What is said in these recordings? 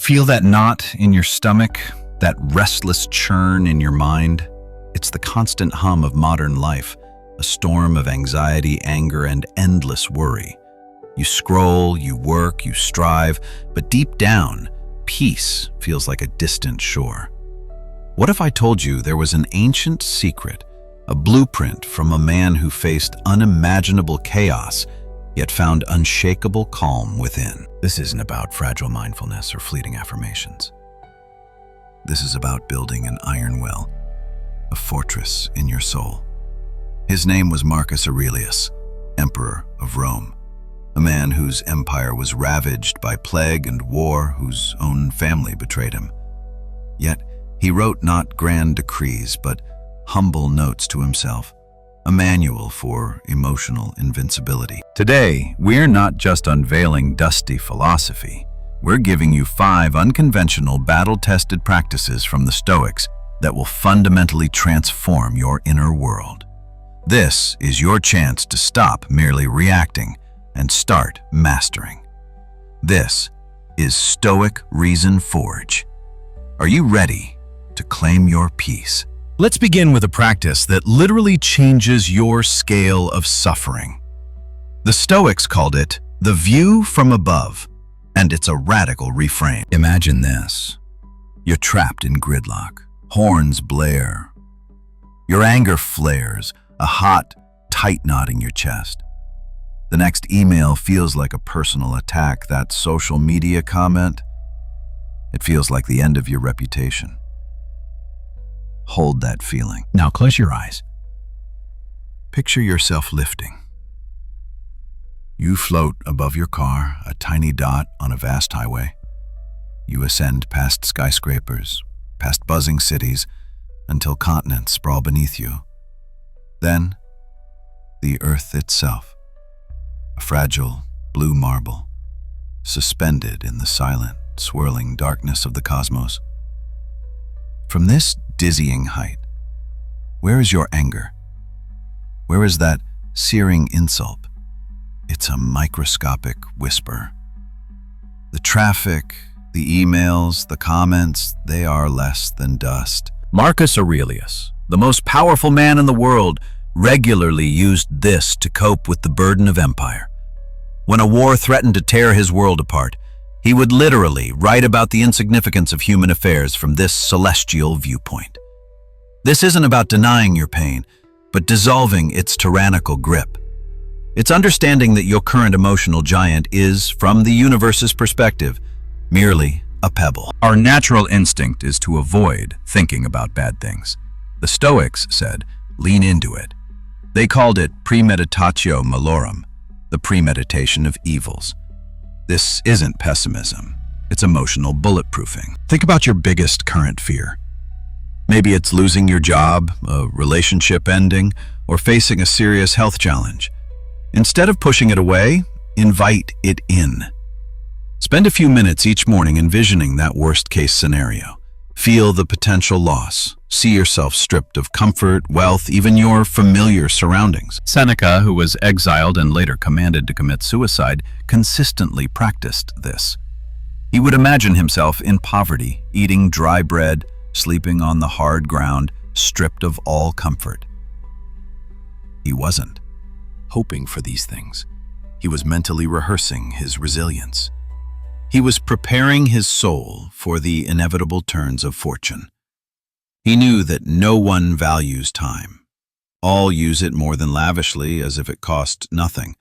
Feel that knot in your stomach, that restless churn in your mind? It's the constant hum of modern life, a storm of anxiety, anger, and endless worry. You scroll, you work, you strive, but deep down, peace feels like a distant shore. What if I told you there was an ancient secret, a blueprint from a man who faced unimaginable chaos, yet found unshakable calm within? This isn't about fragile mindfulness or fleeting affirmations. This is about building an iron will, a fortress in your soul. His name was Marcus Aurelius, Emperor of Rome, a man whose empire was ravaged by plague and war, whose own family betrayed him. Yet he wrote not grand decrees, but humble notes to himself, a manual for emotional invincibility. Today, we're not just unveiling dusty philosophy. We're giving you 5 unconventional, battle-tested practices from the Stoics that will fundamentally transform your inner world. This is your chance to stop merely reacting and start mastering. This is Stoic Reason Forge. Are you ready to claim your peace? Let's begin with a practice that literally changes your scale of suffering. The Stoics called it the view from above, and it's a radical reframe. Imagine this. You're trapped in gridlock. Horns blare. Your anger flares, a hot, tight knot in your chest. The next email feels like a personal attack. That social media comment, it feels like the end of your reputation. Hold that feeling. Now close your eyes. Picture yourself lifting. You float above your car, a tiny dot on a vast highway. You ascend past skyscrapers, past buzzing cities, until continents sprawl beneath you. Then, the earth itself, a fragile blue marble, suspended in the silent, swirling darkness of the cosmos. From this dizzying height, where is your anger? Where is that searing insult? It's a microscopic whisper. The traffic, the emails, the comments, they are less than dust. Marcus Aurelius, the most powerful man in the world, regularly used this to cope with the burden of empire. When a war threatened to tear his world apart, he would literally write about the insignificance of human affairs from this celestial viewpoint. This isn't about denying your pain, but dissolving its tyrannical grip. It's understanding that your current emotional giant is, from the universe's perspective, merely a pebble. Our natural instinct is to avoid thinking about bad things. The Stoics said, lean into it. They called it Premeditatio Malorum, the premeditation of evils. This isn't pessimism, it's emotional bulletproofing. Think about your biggest current fear. Maybe it's losing your job, a relationship ending, or facing a serious health challenge. Instead of pushing it away, invite it in. Spend a few minutes each morning envisioning that worst-case scenario. Feel the potential loss. See yourself stripped of comfort, wealth, even your familiar surroundings. Seneca, who was exiled and later commanded to commit suicide, consistently practiced this. He would imagine himself in poverty, eating dry bread, sleeping on the hard ground, stripped of all comfort. He wasn't hoping for these things. He was mentally rehearsing his resilience. He was preparing his soul for the inevitable turns of fortune. He knew that no one values time. All use it more than lavishly, as if it cost nothing.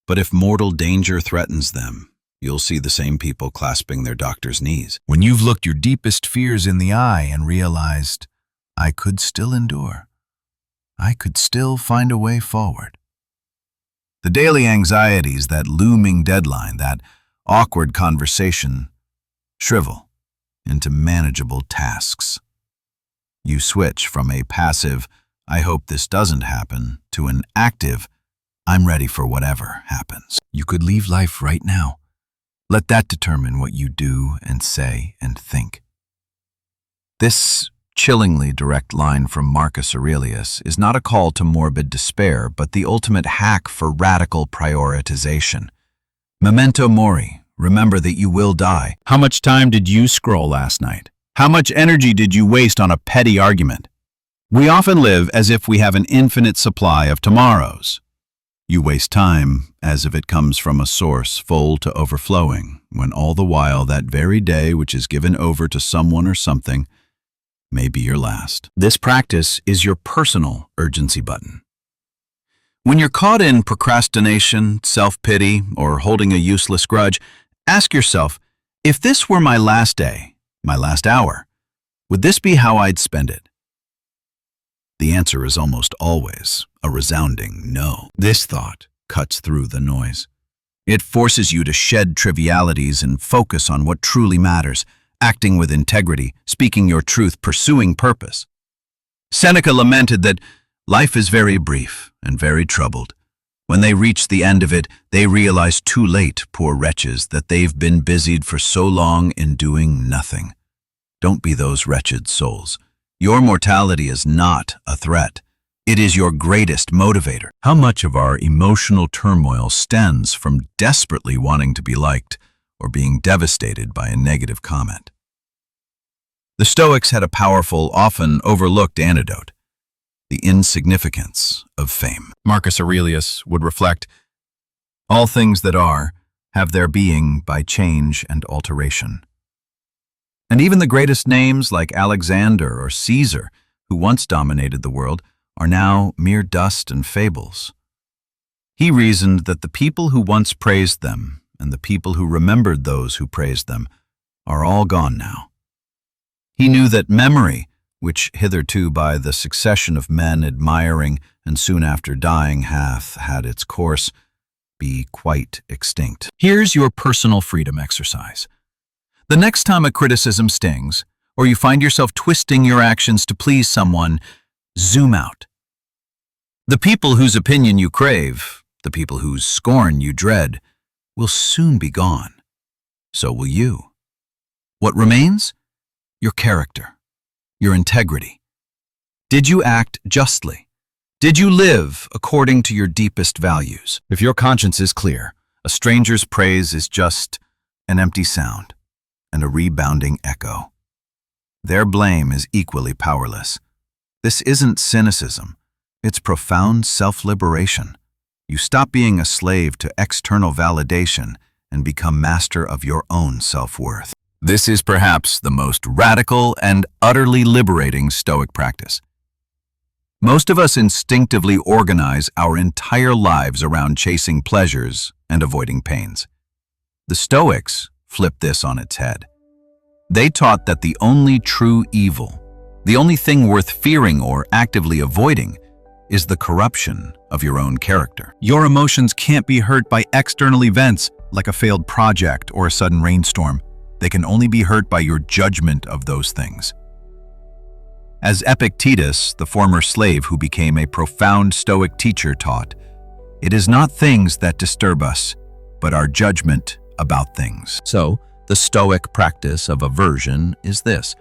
But if mortal danger threatens them, you'll see the same people clasping their doctor's knees. When you've looked your deepest fears in the eye and realized, I could still endure. I could still find a way forward. The daily anxieties, that looming deadline, that awkward conversation, shrivel into manageable tasks. You switch from a passive, I hope this doesn't happen, to an active, I'm ready for whatever happens. You could leave life right now. Let that determine what you do and say and think. This chillingly direct line from Marcus Aurelius is not a call to morbid despair, but the ultimate hack for radical prioritization. Memento Mori, remember that you will die. How much time did you scroll last night? How much energy did you waste on a petty argument? We often live as if we have an infinite supply of tomorrows. You waste time as if it comes from a source full to overflowing, when all the while that very day which is given over to someone or something may be your last. This practice is your personal urgency button. When you're caught in procrastination, self-pity, or holding a useless grudge, ask yourself, if this were my last day, my last hour, would this be how I'd spend it? The answer is almost always a resounding no. This thought cuts through the noise. It forces you to shed trivialities and focus on what truly matters, acting with integrity, speaking your truth, pursuing purpose. Seneca lamented that life is very brief and very troubled. When they reach the end of it, they realize too late, poor wretches, that they've been busied for so long in doing nothing. Don't be those wretched souls. Your mortality is not a threat. It is your greatest motivator. How much of our emotional turmoil stems from desperately wanting to be liked or being devastated by a negative comment? The Stoics had a powerful, often overlooked antidote: the insignificance of fame. Marcus Aurelius would reflect, "All things that are have their being by change and alteration." And even the greatest names like Alexander or Caesar, who once dominated the world, are now mere dust and fables. He reasoned that the people who once praised them and the people who remembered those who praised them are all gone now. He knew that memory, which hitherto by the succession of men admiring and soon after dying hath had its course, be quite extinct. Here's your personal freedom exercise. The next time a criticism stings, or you find yourself twisting your actions to please someone, zoom out. The people whose opinion you crave, the people whose scorn you dread, will soon be gone. So will you. What remains? Your character, your integrity. Did you act justly? Did you live according to your deepest values? If your conscience is clear, a stranger's praise is just an empty sound and a rebounding echo. Their blame is equally powerless. This isn't cynicism. It's profound self-liberation. You stop being a slave to external validation and become master of your own self-worth. This is perhaps the most radical and utterly liberating Stoic practice. Most of us instinctively organize our entire lives around chasing pleasures and avoiding pains. The Stoics flipped this on its head. They taught that the only true evil, the only thing worth fearing or actively avoiding, is the corruption of your own character. Your emotions can't be hurt by external events like a failed project or a sudden rainstorm. They can only be hurt by your judgment of those things. As Epictetus, the former slave who became a profound Stoic teacher, taught, it is not things that disturb us, but our judgment about things. So, the Stoic practice of aversion is this: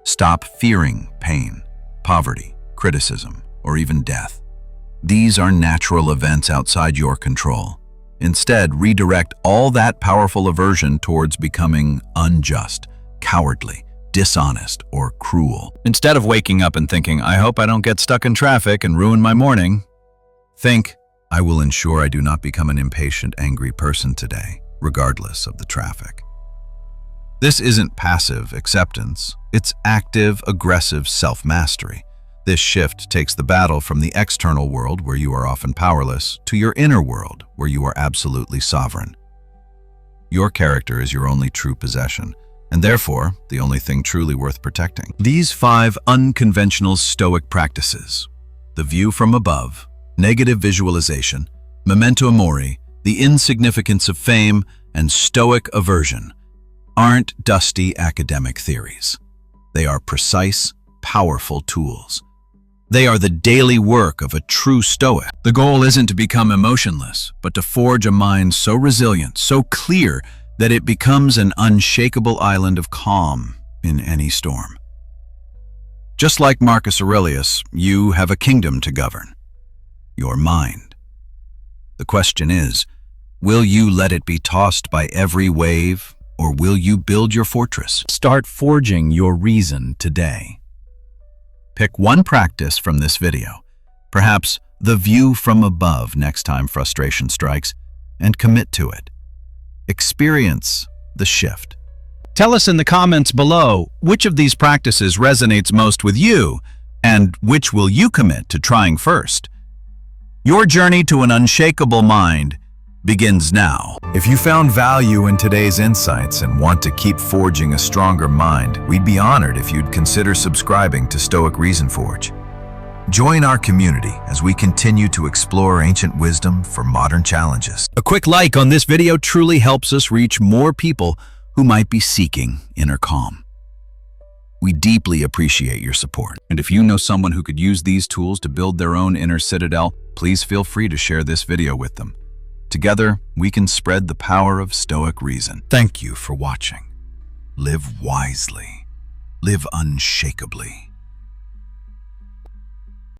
stop fearing pain, poverty, criticism, or even death. These are natural events outside your control. Instead, redirect all that powerful aversion towards becoming unjust, cowardly, dishonest, or cruel. Instead of waking up and thinking, I hope I don't get stuck in traffic and ruin my morning, think, I will ensure I do not become an impatient, angry person today, regardless of the traffic. This isn't passive acceptance, it's active, aggressive self-mastery. This shift takes the battle from the external world, where you are often powerless, to your inner world, where you are absolutely sovereign. Your character is your only true possession, and therefore the only thing truly worth protecting. These 5 unconventional Stoic practices: the view from above, negative visualization, Memento Mori, the insignificance of fame, and Stoic aversion, aren't dusty academic theories. They are precise, powerful tools. They are the daily work of a true Stoic. The goal isn't to become emotionless, but to forge a mind so resilient, so clear, that it becomes an unshakable island of calm in any storm. Just like Marcus Aurelius, you have a kingdom to govern: your mind. The question is, Will you let it be tossed by every wave, or will you build your fortress? Start forging your reason today. Pick one practice from this video, perhaps the view from above next time frustration strikes, and commit to it. Experience the shift. Tell us in the comments below which of these practices resonates most with you, and which will you commit to trying first. Your journey to an unshakable mind begins now. If you found value in today's insights and want to keep forging a stronger mind, we'd be honored if you'd consider subscribing to Stoic Reason Forge. Join our community as we continue to explore ancient wisdom for modern challenges. A quick like on this video truly helps us reach more people who might be seeking inner calm. We deeply appreciate your support. And if you know someone who could use these tools to build their own inner citadel, please feel free to share this video with them. Together, we can spread the power of Stoic reason. Thank you for watching. Live wisely. Live unshakably.